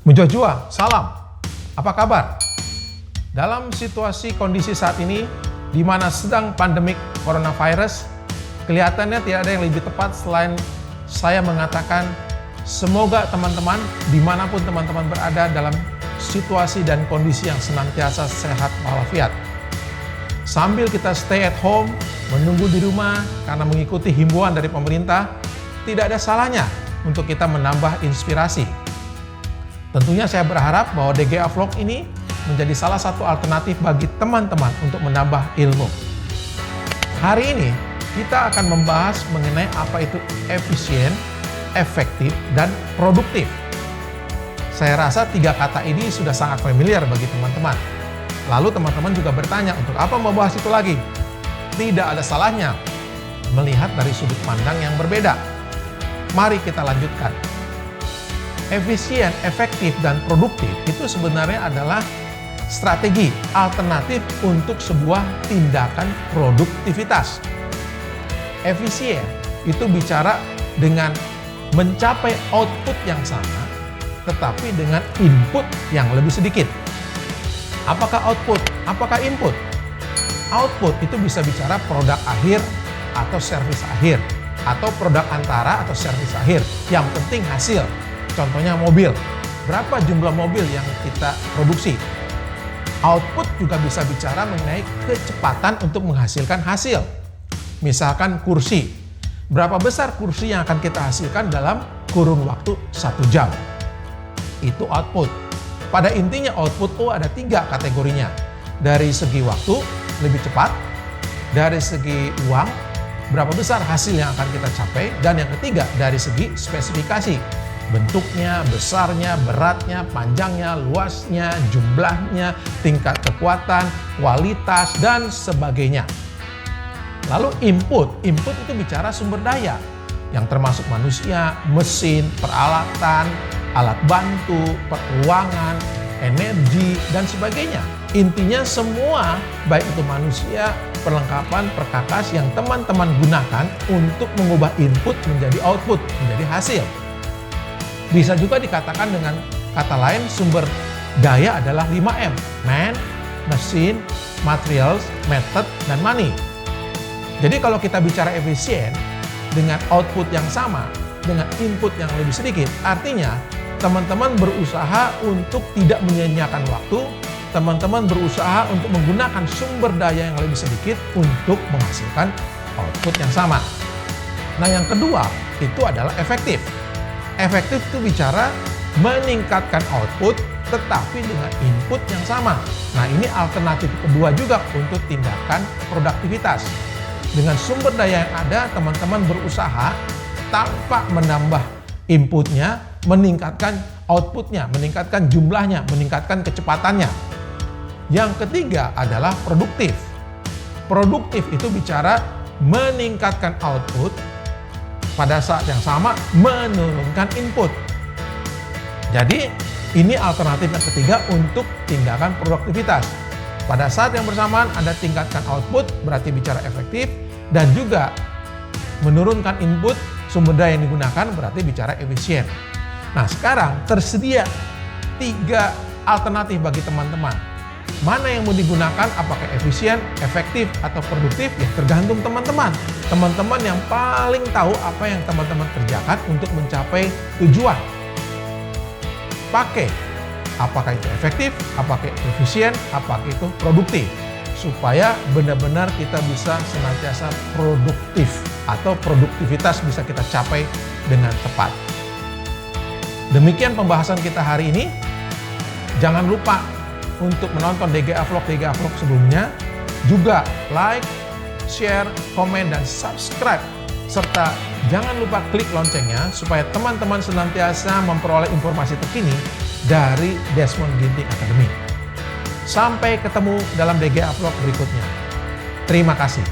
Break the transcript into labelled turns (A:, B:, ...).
A: Mujojua, salam. Apa kabar? Dalam situasi kondisi saat ini, di mana sedang pandemik coronavirus, kelihatannya tidak ada yang lebih tepat selain saya mengatakan semoga teman-teman, dimanapun teman-teman berada dalam situasi dan kondisi yang senantiasa sehat walafiat. Sambil kita stay at home, menunggu di rumah karena mengikuti himbauan dari pemerintah, tidak ada salahnya untuk kita menambah inspirasi. Tentunya saya berharap bahwa DGA Vlog ini menjadi salah satu alternatif bagi teman-teman untuk menambah ilmu. Hari ini kita akan membahas mengenai apa itu efisien, efektif, dan produktif. Saya rasa 3 kata ini sudah sangat familiar bagi teman-teman. Lalu teman-teman juga bertanya, untuk apa membahas itu lagi? Tidak ada salahnya melihat dari sudut pandang yang berbeda. Mari kita lanjutkan. Efisien, efektif, dan produktif itu sebenarnya adalah strategi alternatif untuk sebuah tindakan produktivitas. Efisien itu bicara dengan mencapai output yang sama, tetapi dengan input yang lebih sedikit. Apakah output? Apakah input? Output itu bisa bicara produk akhir atau servis akhir, atau produk antara atau servis akhir. Yang penting hasil. Contohnya mobil. Berapa jumlah mobil yang kita produksi? Output juga bisa bicara mengenai kecepatan untuk menghasilkan hasil. Misalkan kursi. Berapa besar kursi yang akan kita hasilkan dalam kurun waktu 1 jam? Itu output. Pada intinya output ada 3 kategorinya. Dari segi waktu, lebih cepat. Dari segi uang, berapa besar hasil yang akan kita capai. Dan yang ketiga, dari segi spesifikasi. Bentuknya, besarnya, beratnya, panjangnya, luasnya, jumlahnya, tingkat kekuatan, kualitas, dan sebagainya. Lalu input itu bicara sumber daya, yang termasuk manusia, mesin, peralatan, alat bantu, ruangan, energi, dan sebagainya. Intinya semua, baik itu manusia, perlengkapan, perkakas yang teman-teman gunakan untuk mengubah input menjadi output, menjadi hasil. Bisa juga dikatakan dengan kata lain, sumber daya adalah 5M. Man, mesin, materials, method, dan money. Jadi kalau kita bicara efisien, dengan output yang sama, dengan input yang lebih sedikit, artinya teman-teman berusaha untuk tidak menyia-nyiakan waktu, teman-teman berusaha untuk menggunakan sumber daya yang lebih sedikit untuk menghasilkan output yang sama. Nah, yang kedua itu adalah efektif. Efektif itu bicara meningkatkan output tetapi dengan input yang sama. Nah, ini alternatif kedua juga untuk tindakan produktivitas. Dengan sumber daya yang ada, teman-teman berusaha tanpa menambah inputnya, meningkatkan outputnya, meningkatkan jumlahnya, meningkatkan kecepatannya. Yang ketiga adalah produktif. Produktif itu bicara meningkatkan output, pada saat yang sama menurunkan input. Jadi ini alternatif yang ketiga untuk tindakan produktivitas. Pada saat yang bersamaan Anda tingkatkan output, berarti bicara efektif, dan juga menurunkan input, sumber daya yang digunakan, berarti bicara efisien. Nah, sekarang tersedia 3 alternatif bagi teman-teman. Mana yang mau digunakan, apakah efisien, efektif, atau produktif, ya tergantung teman-teman. Teman-teman yang paling tahu apa yang teman-teman kerjakan untuk mencapai tujuan. Pakai, apakah itu efektif, apakah itu efisien, apakah itu produktif. Supaya benar-benar kita bisa senantiasa produktif atau produktivitas bisa kita capai dengan tepat. Demikian pembahasan kita hari ini. Jangan lupa untuk menonton DGA Vlog sebelumnya, juga like, share, komen, dan subscribe. Serta jangan lupa klik loncengnya supaya teman-teman senantiasa memperoleh informasi terkini dari Desmond Ginting Academy. Sampai ketemu dalam DGA Vlog berikutnya. Terima kasih.